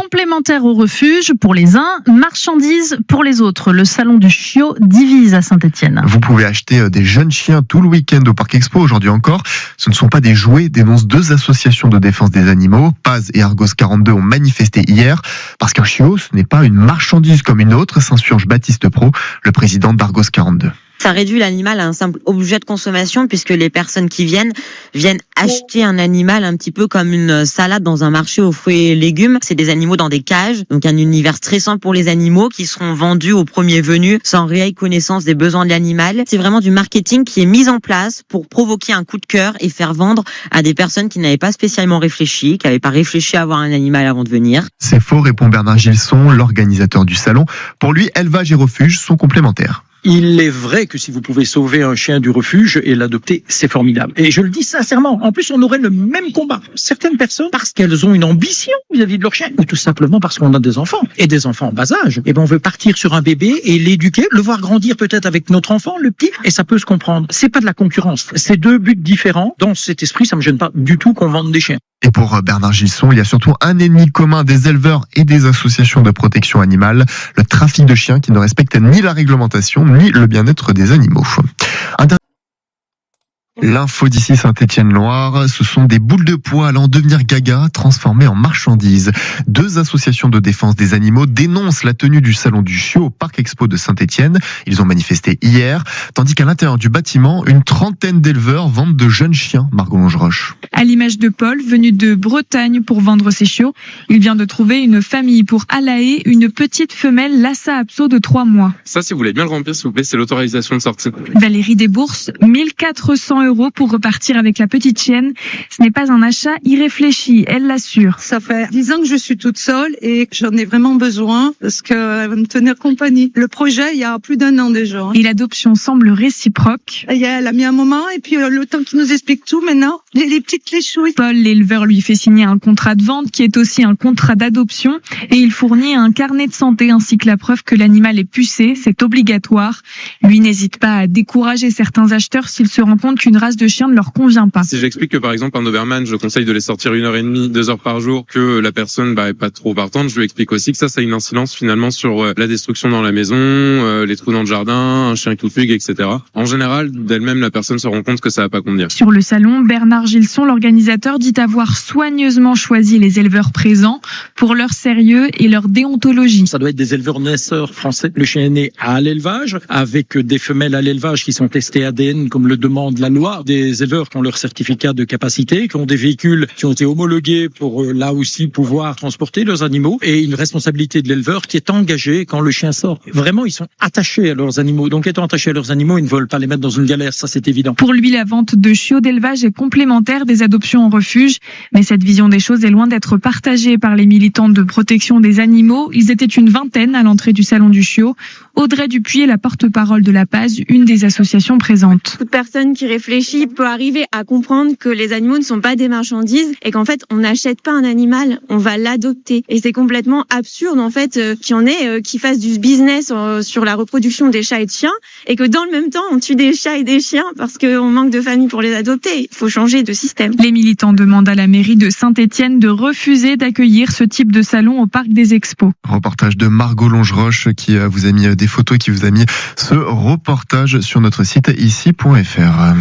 Complémentaire au refuge pour les uns, marchandises pour les autres. Le salon du chiot divise à Saint-Étienne. Vous pouvez acheter des jeunes chiens tout le week-end au Parc Expo, aujourd'hui encore. Ce ne sont pas des jouets, dénoncent deux associations de défense des animaux. Paz et Argos 42 ont manifesté hier. Parce qu'un chiot, ce n'est pas une marchandise comme une autre, s'insurge Baptiste Pro, le président d'Argos 42. Ça réduit l'animal à un simple objet de consommation puisque les personnes qui viennent acheter un animal un petit peu comme une salade dans un marché aux fruits et légumes. C'est des animaux dans des cages, donc un univers stressant pour les animaux qui seront vendus au premier venu sans réelle connaissance des besoins de l'animal. C'est vraiment du marketing qui est mis en place pour provoquer un coup de cœur et faire vendre à des personnes qui n'avaient pas spécialement réfléchi, qui n'avaient pas réfléchi à avoir un animal avant de venir. C'est faux, répond Bernard Gilson, l'organisateur du salon. Pour lui, élevage et refuge sont complémentaires. Il est vrai que si vous pouvez sauver un chien du refuge et l'adopter, c'est formidable. Et je le dis sincèrement, en plus on aurait le même combat. Certaines personnes, parce qu'elles ont une ambition vis-à-vis de leur chien, ou tout simplement parce qu'on a des enfants, et des enfants en bas âge, et ben on veut partir sur un bébé et l'éduquer, le voir grandir peut-être avec notre enfant, le petit, et ça peut se comprendre. C'est pas de la concurrence, c'est deux buts différents. Dans cet esprit, ça me gêne pas du tout qu'on vende des chiens. Et pour Bernard Gilson, il y a surtout un ennemi commun des éleveurs et des associations de protection animale, le trafic de chiens qui ne respecte ni la réglementation ni le bien-être des animaux. L'info d'ici Saint-Étienne-Loire, ce sont des boules de poils allant devenir gaga transformées en marchandises. Deux associations de défense des animaux dénoncent la tenue du salon du chiot au Parc Expo de Saint-Étienne. Ils ont manifesté hier, tandis qu'à l'intérieur du bâtiment, une trentaine d'éleveurs vendent de jeunes chiens. Margot Longeroche. À l'image de Paul, venu de Bretagne pour vendre ses chiots, il vient de trouver une famille pour Alaé, une petite femelle Lhasa Apso de 3 mois. Ça, si vous voulez bien le remplir, s'il vous plaît, c'est l'autorisation de sortie. Valérie Desbourses, 1400 € pour repartir avec la petite chienne. Ce n'est pas un achat irréfléchi, elle l'assure. Ça fait 10 ans que je suis toute seule et j'en ai vraiment besoin parce qu'elle va me tenir compagnie. Le projet, il y a plus d'1 an déjà. Et l'adoption semble réciproque. Elle a mis un moment et puis le temps qu'il nous explique tout maintenant, les petites cléchouilles. Paul, l'éleveur, lui fait signer un contrat de vente qui est aussi un contrat d'adoption et il fournit un carnet de santé ainsi que la preuve que l'animal est pucé, c'est obligatoire. Lui n'hésite pas à décourager certains acheteurs s'il se rend compte qu'une race de chien ne leur convient pas. Si j'explique que par exemple un Doberman, je conseille de les sortir 1h30, 2 heures par jour, que la personne est pas trop partante, je lui explique aussi que ça a une incidence finalement sur la destruction dans la maison, les trous dans le jardin, un chien qui fugue, etc. En général, d'elle-même, la personne se rend compte que ça va pas convenir. Sur le salon, Bernard Gilson, l'organisateur, dit avoir soigneusement choisi les éleveurs présents pour leur sérieux et leur déontologie. Ça doit être des éleveurs naisseurs français. Le chien est né à l'élevage, avec des femelles à l'élevage qui sont testées ADN comme le demande la loi, des éleveurs qui ont leur certificat de capacité, qui ont des véhicules qui ont été homologués pour là aussi pouvoir transporter leurs animaux, et une responsabilité de l'éleveur qui est engagée quand le chien sort. Vraiment, ils sont attachés à leurs animaux. Donc, étant attachés à leurs animaux, ils ne veulent pas les mettre dans une galère, ça c'est évident. Pour lui, la vente de chiots d'élevage est complémentaire des adoptions en refuge, mais cette vision des choses est loin d'être partagée par les militants de protection des animaux. Ils étaient une vingtaine à l'entrée du salon du chiot. Audrey Dupuis est la porte-parole de la Paz, une des associations présentes. Toute personne qui réfléchit peut arriver à comprendre que les animaux ne sont pas des marchandises et qu'en fait on n'achète pas un animal, on va l'adopter. Et c'est complètement absurde en fait qu'il y en ait qui fassent du business sur la reproduction des chats et de chiens et que dans le même temps on tue des chats et des chiens parce qu'on manque de famille pour les adopter. Il faut changer de système. Les militants demandent à la mairie de Saint-Étienne de refuser d'accueillir ce type de salon au Parc des Expos. Reportage de Margot Longeroche qui vous a mis des photos, qui vous a mis ce reportage sur notre site ici.fr.